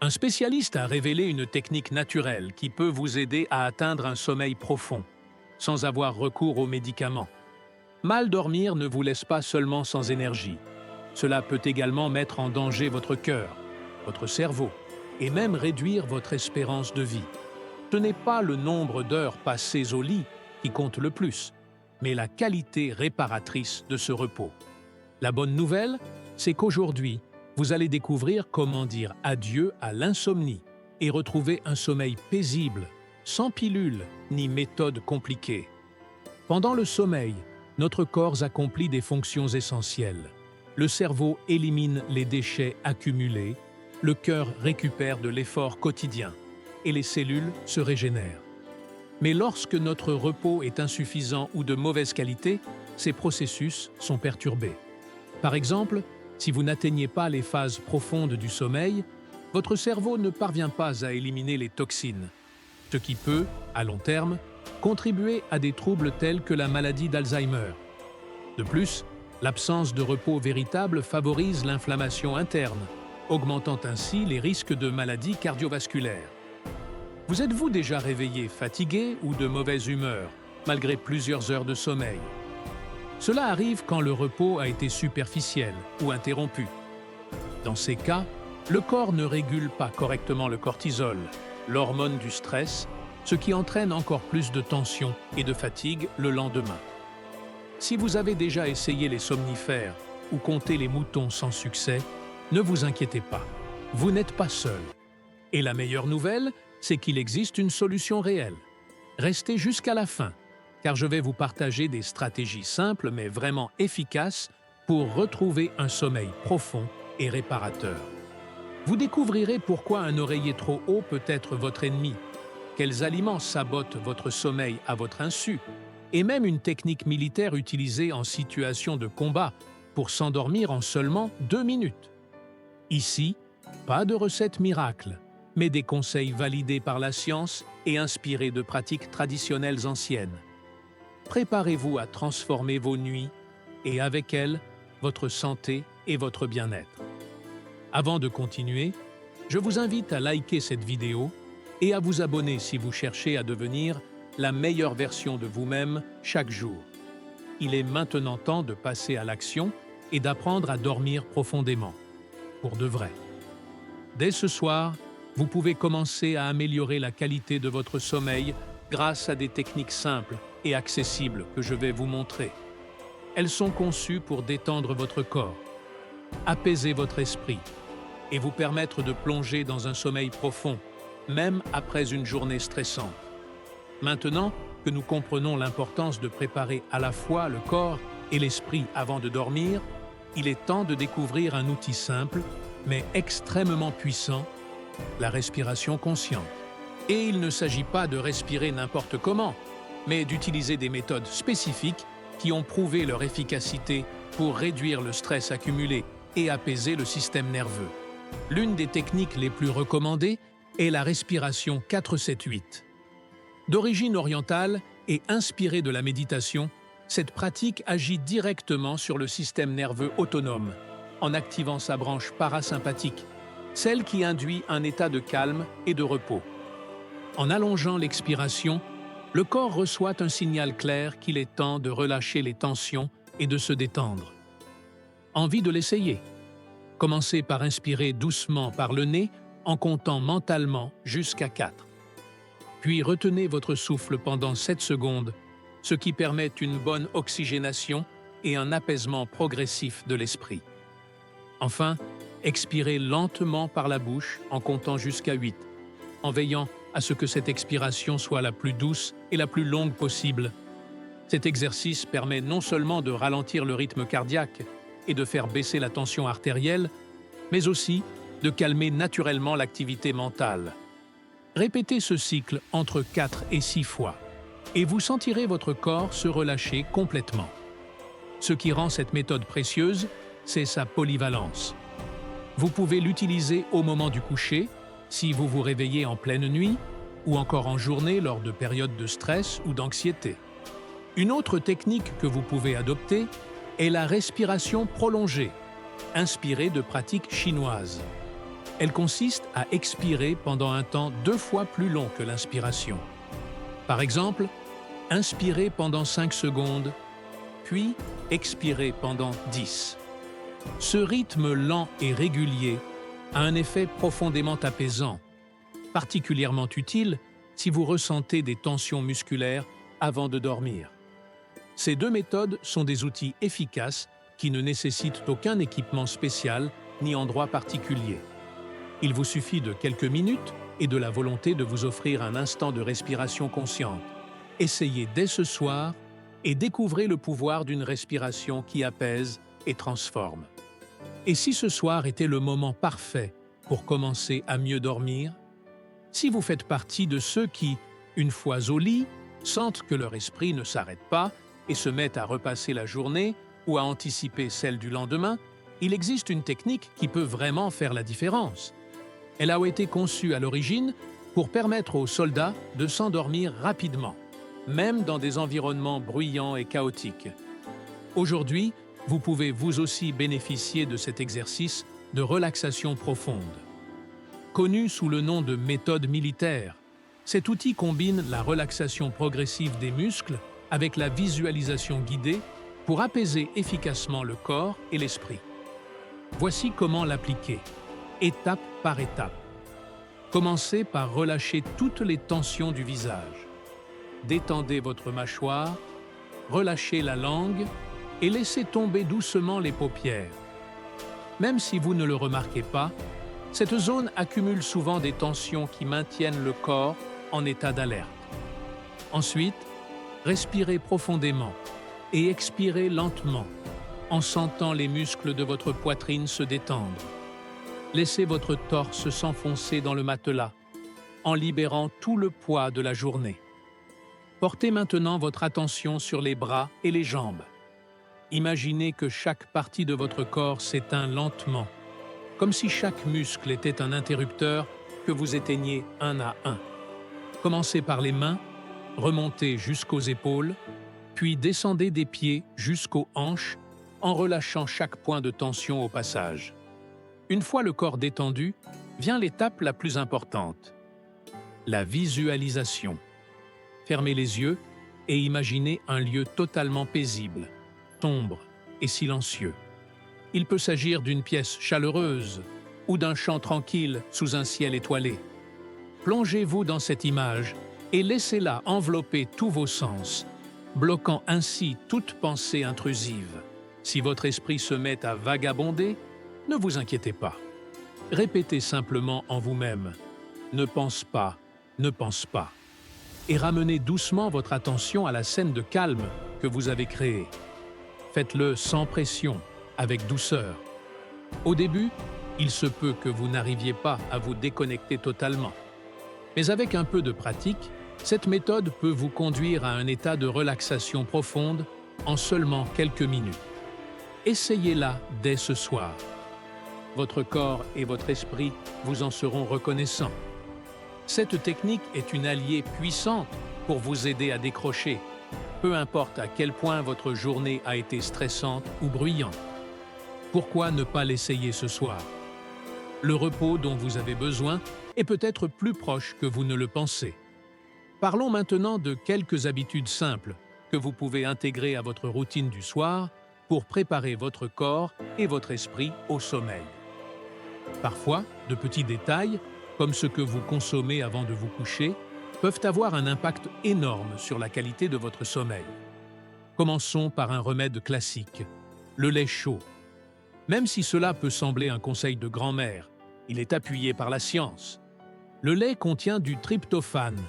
Un spécialiste a révélé une technique naturelle qui peut vous aider à atteindre un sommeil profond, sans avoir recours aux médicaments. Mal dormir ne vous laisse pas seulement sans énergie. Cela peut également mettre en danger votre cœur, votre cerveau, et même réduire votre espérance de vie. Ce n'est pas le nombre d'heures passées au lit qui compte le plus, mais la qualité réparatrice de ce repos. La bonne nouvelle, c'est qu'aujourd'hui, vous allez découvrir comment dire adieu à l'insomnie et retrouver un sommeil paisible, sans pilules ni méthodes compliquées. Pendant le sommeil, notre corps accomplit des fonctions essentielles. Le cerveau élimine les déchets accumulés, le cœur récupère de l'effort quotidien et les cellules se régénèrent. Mais lorsque notre repos est insuffisant ou de mauvaise qualité, ces processus sont perturbés. Par exemple, si vous n'atteignez pas les phases profondes du sommeil, votre cerveau ne parvient pas à éliminer les toxines, ce qui peut, à long terme, contribuer à des troubles tels que la maladie d'Alzheimer. De plus, l'absence de repos véritable favorise l'inflammation interne, augmentant ainsi les risques de maladies cardiovasculaires. Vous êtes-vous déjà réveillé fatigué ou de mauvaise humeur, malgré plusieurs heures de sommeil? Cela arrive quand le repos a été superficiel ou interrompu. Dans ces cas, le corps ne régule pas correctement le cortisol, l'hormone du stress, ce qui entraîne encore plus de tension et de fatigue le lendemain. Si vous avez déjà essayé les somnifères ou compté les moutons sans succès, ne vous inquiétez pas, vous n'êtes pas seul. Et la meilleure nouvelle, c'est qu'il existe une solution réelle. Restez jusqu'à la fin, car je vais vous partager des stratégies simples mais vraiment efficaces pour retrouver un sommeil profond et réparateur. Vous découvrirez pourquoi un oreiller trop haut peut être votre ennemi, quels aliments sabotent votre sommeil à votre insu, et même une technique militaire utilisée en situation de combat pour s'endormir en seulement 2 minutes. Ici, pas de recette miracle, mais des conseils validés par la science et inspirés de pratiques traditionnelles anciennes. Préparez-vous à transformer vos nuits et avec elles, votre santé et votre bien-être. Avant de continuer, je vous invite à liker cette vidéo et à vous abonner si vous cherchez à devenir la meilleure version de vous-même chaque jour. Il est maintenant temps de passer à l'action et d'apprendre à dormir profondément, pour de vrai. Dès ce soir, vous pouvez commencer à améliorer la qualité de votre sommeil grâce à des techniques simples et accessibles que je vais vous montrer. Elles sont conçues pour détendre votre corps, apaiser votre esprit et vous permettre de plonger dans un sommeil profond, même après une journée stressante. Maintenant que nous comprenons l'importance de préparer à la fois le corps et l'esprit avant de dormir, il est temps de découvrir un outil simple, mais extrêmement puissant, la respiration consciente. Et il ne s'agit pas de respirer n'importe comment, mais d'utiliser des méthodes spécifiques qui ont prouvé leur efficacité pour réduire le stress accumulé et apaiser le système nerveux. L'une des techniques les plus recommandées est la respiration 4-7-8. D'origine orientale et inspirée de la méditation, cette pratique agit directement sur le système nerveux autonome, en activant sa branche parasympathique, celle qui induit un état de calme et de repos. En allongeant l'expiration, le corps reçoit un signal clair qu'il est temps de relâcher les tensions et de se détendre. Envie de l'essayer? Commencez par inspirer doucement par le nez en comptant mentalement jusqu'à 4. Puis retenez votre souffle pendant 7 secondes, ce qui permet une bonne oxygénation et un apaisement progressif de l'esprit. Enfin, expirez lentement par la bouche en comptant jusqu'à 8, en veillant à ce que cette expiration soit la plus douce et la plus longue possible. Cet exercice permet non seulement de ralentir le rythme cardiaque et de faire baisser la tension artérielle, mais aussi de calmer naturellement l'activité mentale. Répétez ce cycle entre 4 et 6 fois, et vous sentirez votre corps se relâcher complètement. Ce qui rend cette méthode précieuse, c'est sa polyvalence. Vous pouvez l'utiliser au moment du coucher, si vous vous réveillez en pleine nuit, ou encore en journée lors de périodes de stress ou d'anxiété. Une autre technique que vous pouvez adopter est la respiration prolongée, inspirée de pratiques chinoises. Elle consiste à expirer pendant un temps 2 fois plus long que l'inspiration. Par exemple, inspirez pendant 5 secondes, puis expirez pendant 10. Ce rythme lent et régulier a un effet profondément apaisant, particulièrement utile si vous ressentez des tensions musculaires avant de dormir. Ces 2 méthodes sont des outils efficaces qui ne nécessitent aucun équipement spécial ni endroit particulier. Il vous suffit de quelques minutes et de la volonté de vous offrir un instant de respiration consciente. Essayez dès ce soir et découvrez le pouvoir d'une respiration qui apaise et transforme. Et si ce soir était le moment parfait pour commencer à mieux dormir? Si vous faites partie de ceux qui, une fois au lit, sentent que leur esprit ne s'arrête pas et se mettent à repasser la journée ou à anticiper celle du lendemain, il existe une technique qui peut vraiment faire la différence. Elle a été conçue à l'origine pour permettre aux soldats de s'endormir rapidement, même dans des environnements bruyants et chaotiques. Aujourd'hui, vous pouvez vous aussi bénéficier de cet exercice de relaxation profonde. Connu sous le nom de méthode militaire, cet outil combine la relaxation progressive des muscles avec la visualisation guidée pour apaiser efficacement le corps et l'esprit. Voici comment l'appliquer, étape par étape. Commencez par relâcher toutes les tensions du visage. Détendez votre mâchoire, relâchez la langue et laissez tomber doucement les paupières. Même si vous ne le remarquez pas, cette zone accumule souvent des tensions qui maintiennent le corps en état d'alerte. Ensuite, respirez profondément et expirez lentement, en sentant les muscles de votre poitrine se détendre. Laissez votre torse s'enfoncer dans le matelas, en libérant tout le poids de la journée. Portez maintenant votre attention sur les bras et les jambes. Imaginez que chaque partie de votre corps s'éteint lentement, comme si chaque muscle était un interrupteur que vous éteignez un à un. Commencez par les mains, remontez jusqu'aux épaules, puis descendez des pieds jusqu'aux hanches en relâchant chaque point de tension au passage. Une fois le corps détendu, vient l'étape la plus importante, la visualisation. Fermez les yeux et imaginez un lieu totalement paisible, sombre et silencieux. Il peut s'agir d'une pièce chaleureuse ou d'un champ tranquille sous un ciel étoilé. Plongez-vous dans cette image et laissez-la envelopper tous vos sens, bloquant ainsi toute pensée intrusive. Si votre esprit se met à vagabonder, ne vous inquiétez pas. Répétez simplement en vous-même « Ne pense pas, ne pense pas » et ramenez doucement votre attention à la scène de calme que vous avez créée. Faites-le sans pression, avec douceur. Au début, il se peut que vous n'arriviez pas à vous déconnecter totalement. Mais avec un peu de pratique, cette méthode peut vous conduire à un état de relaxation profonde en seulement quelques minutes. Essayez-la dès ce soir. Votre corps et votre esprit vous en seront reconnaissants. Cette technique est une alliée puissante pour vous aider à décrocher, peu importe à quel point votre journée a été stressante ou bruyante. Pourquoi ne pas l'essayer ce soir? Le repos dont vous avez besoin est peut-être plus proche que vous ne le pensez. Parlons maintenant de quelques habitudes simples que vous pouvez intégrer à votre routine du soir pour préparer votre corps et votre esprit au sommeil. Parfois, de petits détails, comme ce que vous consommez avant de vous coucher, peuvent avoir un impact énorme sur la qualité de votre sommeil. Commençons par un remède classique, le lait chaud. Même si cela peut sembler un conseil de grand-mère, il est appuyé par la science. Le lait contient du tryptophane,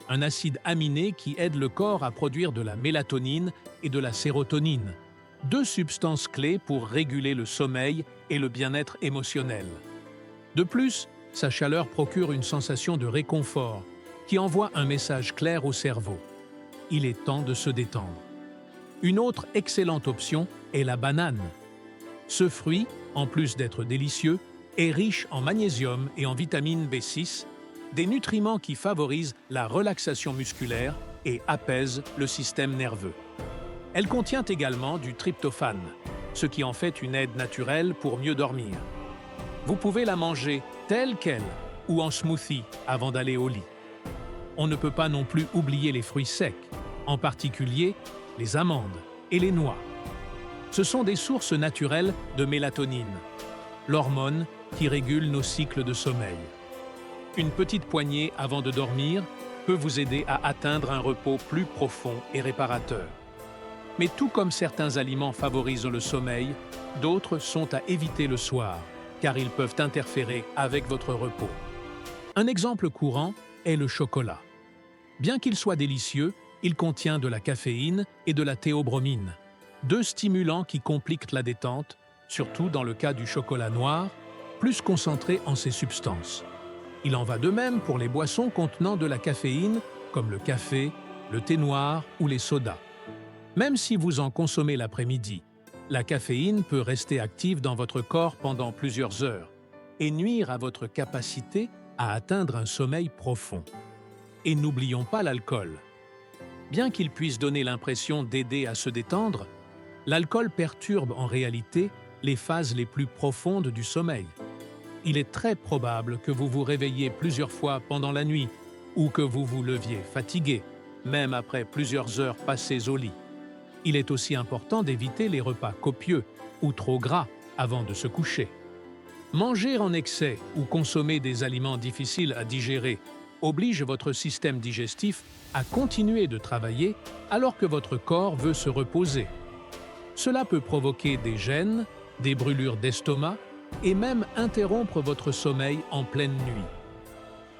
un acide aminé qui aide le corps à produire de la mélatonine et de la sérotonine, 2 substances clés pour réguler le sommeil et le bien-être émotionnel. De plus, sa chaleur procure une sensation de réconfort qui envoie un message clair au cerveau. Il est temps de se détendre. Une autre excellente option est la banane. Ce fruit, en plus d'être délicieux, est riche en magnésium et en vitamine B6, des nutriments qui favorisent la relaxation musculaire et apaisent le système nerveux. Elle contient également du tryptophane, ce qui en fait une aide naturelle pour mieux dormir. Vous pouvez la manger telle qu'elle ou en smoothie avant d'aller au lit. On ne peut pas non plus oublier les fruits secs, en particulier les amandes et les noix. Ce sont des sources naturelles de mélatonine, l'hormone qui régule nos cycles de sommeil. Une petite poignée avant de dormir peut vous aider à atteindre un repos plus profond et réparateur. Mais tout comme certains aliments favorisent le sommeil, d'autres sont à éviter le soir, car ils peuvent interférer avec votre repos. Un exemple courant est le chocolat. Bien qu'il soit délicieux, il contient de la caféine et de la théobromine, deux stimulants qui compliquent la détente, surtout dans le cas du chocolat noir, plus concentré en ces substances. Il en va de même pour les boissons contenant de la caféine, comme le café, le thé noir ou les sodas. Même si vous en consommez l'après-midi, la caféine peut rester active dans votre corps pendant plusieurs heures et nuire à votre capacité à atteindre un sommeil profond. Et n'oublions pas l'alcool. Bien qu'il puisse donner l'impression d'aider à se détendre, l'alcool perturbe en réalité les phases les plus profondes du sommeil. Il est très probable que vous vous réveilliez plusieurs fois pendant la nuit ou que vous vous leviez fatigué, même après plusieurs heures passées au lit. Il est aussi important d'éviter les repas copieux ou trop gras avant de se coucher. Manger en excès ou consommer des aliments difficiles à digérer oblige votre système digestif à continuer de travailler alors que votre corps veut se reposer. Cela peut provoquer des gènes, des brûlures d'estomac et même interrompre votre sommeil en pleine nuit.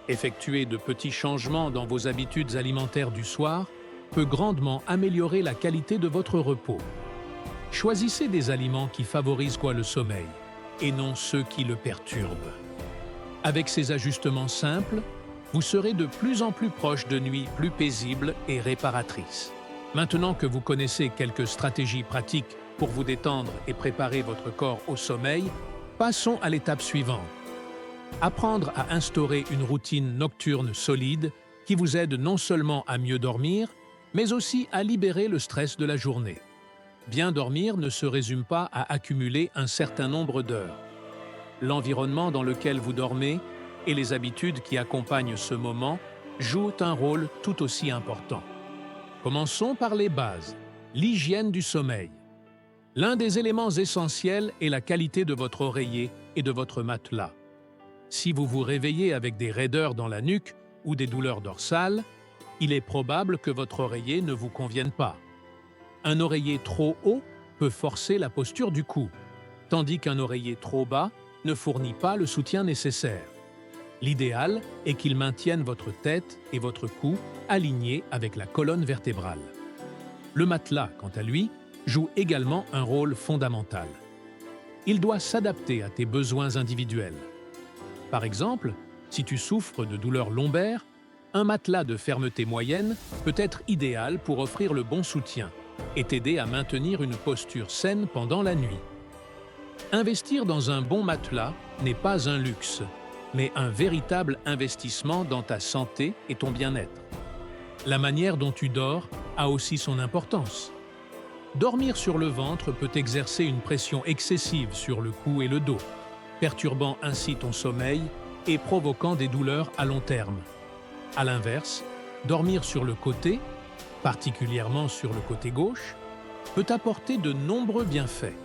Effectuer de petits changements dans vos habitudes alimentaires du soir peut grandement améliorer la qualité de votre repos. Choisissez des aliments qui favorisent le sommeil et non ceux qui le perturbent. Avec ces ajustements simples, vous serez de plus en plus proche de nuits plus paisibles et réparatrices. Maintenant que vous connaissez quelques stratégies pratiques pour vous détendre et préparer votre corps au sommeil, passons à l'étape suivante. Apprendre à instaurer une routine nocturne solide qui vous aide non seulement à mieux dormir, mais aussi à libérer le stress de la journée. Bien dormir ne se résume pas à accumuler un certain nombre d'heures. L'environnement dans lequel vous dormez et les habitudes qui accompagnent ce moment jouent un rôle tout aussi important. Commençons par les bases, l'hygiène du sommeil. L'un des éléments essentiels est la qualité de votre oreiller et de votre matelas. Si vous vous réveillez avec des raideurs dans la nuque ou des douleurs dorsales, il est probable que votre oreiller ne vous convienne pas. Un oreiller trop haut peut forcer la posture du cou, tandis qu'un oreiller trop bas ne fournit pas le soutien nécessaire. L'idéal est qu'il maintienne votre tête et votre cou alignés avec la colonne vertébrale. Le matelas, quant à lui, joue également un rôle fondamental. Il doit s'adapter à tes besoins individuels. Par exemple, si tu souffres de douleurs lombaires, un matelas de fermeté moyenne peut être idéal pour offrir le bon soutien et t'aider à maintenir une posture saine pendant la nuit. Investir dans un bon matelas n'est pas un luxe, mais un véritable investissement dans ta santé et ton bien-être. La manière dont tu dors a aussi son importance. Dormir sur le ventre peut exercer une pression excessive sur le cou et le dos, perturbant ainsi ton sommeil et provoquant des douleurs à long terme. À l'inverse, dormir sur le côté, particulièrement sur le côté gauche, peut apporter de nombreux bienfaits.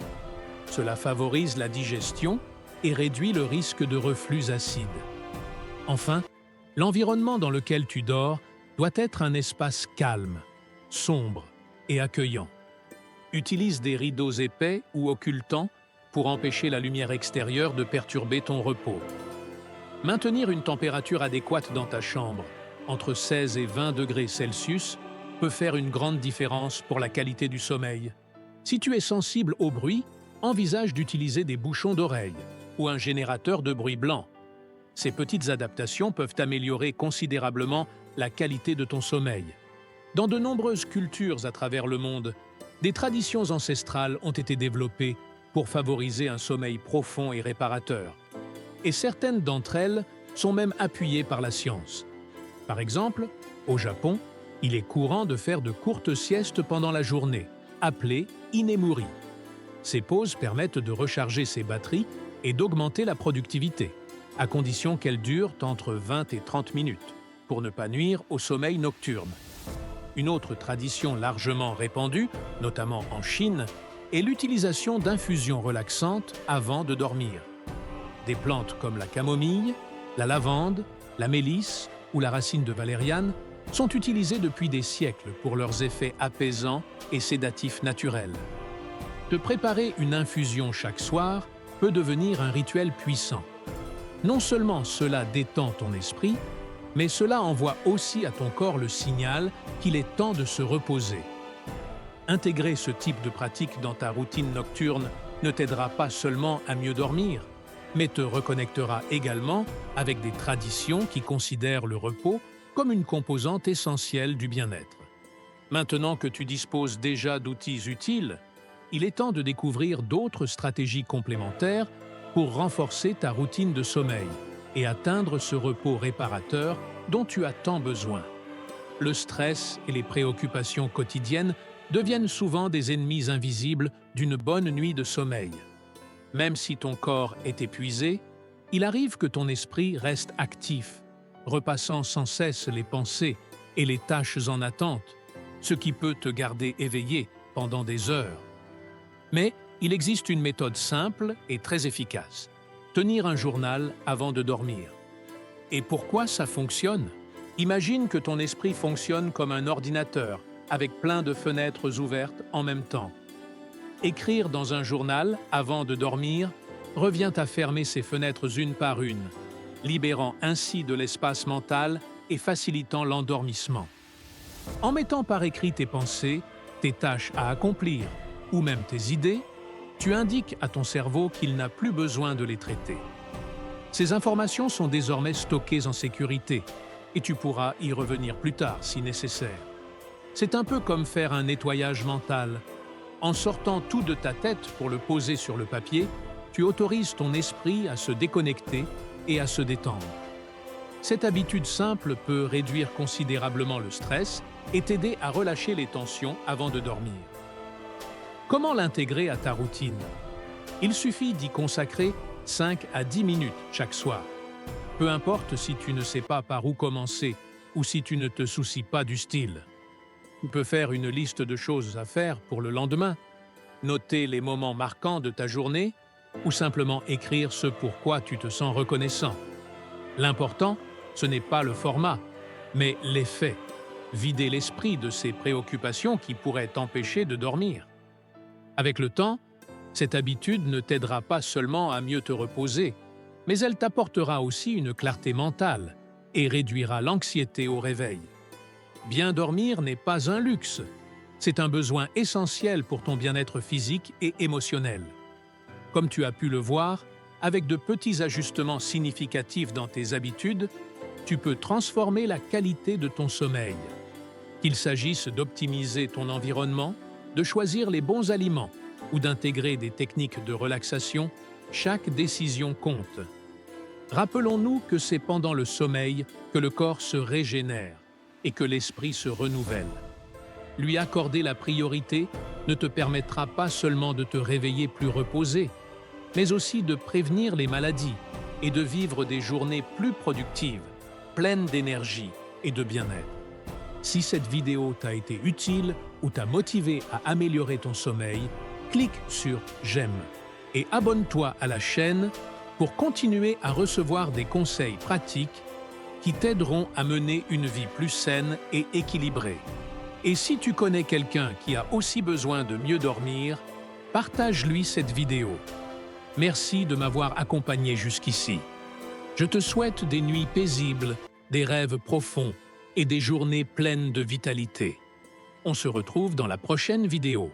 Cela favorise la digestion et réduit le risque de reflux acide. Enfin, l'environnement dans lequel tu dors doit être un espace calme, sombre et accueillant. Utilise des rideaux épais ou occultants pour empêcher la lumière extérieure de perturber ton repos. Maintenir une température adéquate dans ta chambre, entre 16 et 20 degrés Celsius, peut faire une grande différence pour la qualité du sommeil. Si tu es sensible au bruit, envisage d'utiliser des bouchons d'oreille ou un générateur de bruit blanc. Ces petites adaptations peuvent améliorer considérablement la qualité de ton sommeil. Dans de nombreuses cultures à travers le monde, des traditions ancestrales ont été développées pour favoriser un sommeil profond et réparateur. Et certaines d'entre elles sont même appuyées par la science. Par exemple, au Japon, il est courant de faire de courtes siestes pendant la journée, appelées inemuri. Ces pauses permettent de recharger ses batteries et d'augmenter la productivité, à condition qu'elle dure entre 20 et 30 minutes, pour ne pas nuire au sommeil nocturne. Une autre tradition largement répandue, notamment en Chine, est l'utilisation d'infusions relaxantes avant de dormir. Des plantes comme la camomille, la lavande, la mélisse ou la racine de valériane sont utilisées depuis des siècles pour leurs effets apaisants et sédatifs naturels. Te préparer une infusion chaque soir peut devenir un rituel puissant. Non seulement cela détend ton esprit, mais cela envoie aussi à ton corps le signal qu'il est temps de se reposer. Intégrer ce type de pratique dans ta routine nocturne ne t'aidera pas seulement à mieux dormir, mais te reconnectera également avec des traditions qui considèrent le repos comme une composante essentielle du bien-être. Maintenant que tu disposes déjà d'outils utiles, il est temps de découvrir d'autres stratégies complémentaires pour renforcer ta routine de sommeil et atteindre ce repos réparateur dont tu as tant besoin. Le stress et les préoccupations quotidiennes deviennent souvent des ennemis invisibles d'une bonne nuit de sommeil. Même si ton corps est épuisé, il arrive que ton esprit reste actif, repassant sans cesse les pensées et les tâches en attente, ce qui peut te garder éveillé pendant des heures. Mais il existe une méthode simple et très efficace: tenir un journal avant de dormir. Et pourquoi ça fonctionne? Imagine que ton esprit fonctionne comme un ordinateur, avec plein de fenêtres ouvertes en même temps. Écrire dans un journal avant de dormir revient à fermer ces fenêtres une par une, libérant ainsi de l'espace mental et facilitant l'endormissement. En mettant par écrit tes pensées, tes tâches à accomplir ou même tes idées, tu indiques à ton cerveau qu'il n'a plus besoin de les traiter. Ces informations sont désormais stockées en sécurité et tu pourras y revenir plus tard si nécessaire. C'est un peu comme faire un nettoyage mental. En sortant tout de ta tête pour le poser sur le papier, tu autorises ton esprit à se déconnecter et à se détendre. Cette habitude simple peut réduire considérablement le stress et t'aider à relâcher les tensions avant de dormir. Comment l'intégrer à ta routine? Il suffit d'y consacrer 5 à 10 minutes chaque soir. Peu importe si tu ne sais pas par où commencer ou si tu ne te soucies pas du style. Tu peux faire une liste de choses à faire pour le lendemain, noter les moments marquants de ta journée ou simplement écrire ce pourquoi tu te sens reconnaissant. L'important, ce n'est pas le format, mais l'effet. Vider l'esprit de ces préoccupations qui pourraient t'empêcher de dormir. Avec le temps, cette habitude ne t'aidera pas seulement à mieux te reposer, mais elle t'apportera aussi une clarté mentale et réduira l'anxiété au réveil. Bien dormir n'est pas un luxe, c'est un besoin essentiel pour ton bien-être physique et émotionnel. Comme tu as pu le voir, avec de petits ajustements significatifs dans tes habitudes, tu peux transformer la qualité de ton sommeil. Qu'il s'agisse d'optimiser ton environnement, de choisir les bons aliments ou d'intégrer des techniques de relaxation, chaque décision compte. Rappelons-nous que c'est pendant le sommeil que le corps se régénère et que l'esprit se renouvelle. Lui accorder la priorité ne te permettra pas seulement de te réveiller plus reposé, mais aussi de prévenir les maladies et de vivre des journées plus productives, pleines d'énergie et de bien-être. Si cette vidéo t'a été utile ou t'a motivé à améliorer ton sommeil, clique sur « J'aime » et abonne-toi à la chaîne pour continuer à recevoir des conseils pratiques qui t'aideront à mener une vie plus saine et équilibrée. Et si tu connais quelqu'un qui a aussi besoin de mieux dormir, partage-lui cette vidéo. Merci de m'avoir accompagné jusqu'ici. Je te souhaite des nuits paisibles, des rêves profonds et des journées pleines de vitalité. On se retrouve dans la prochaine vidéo.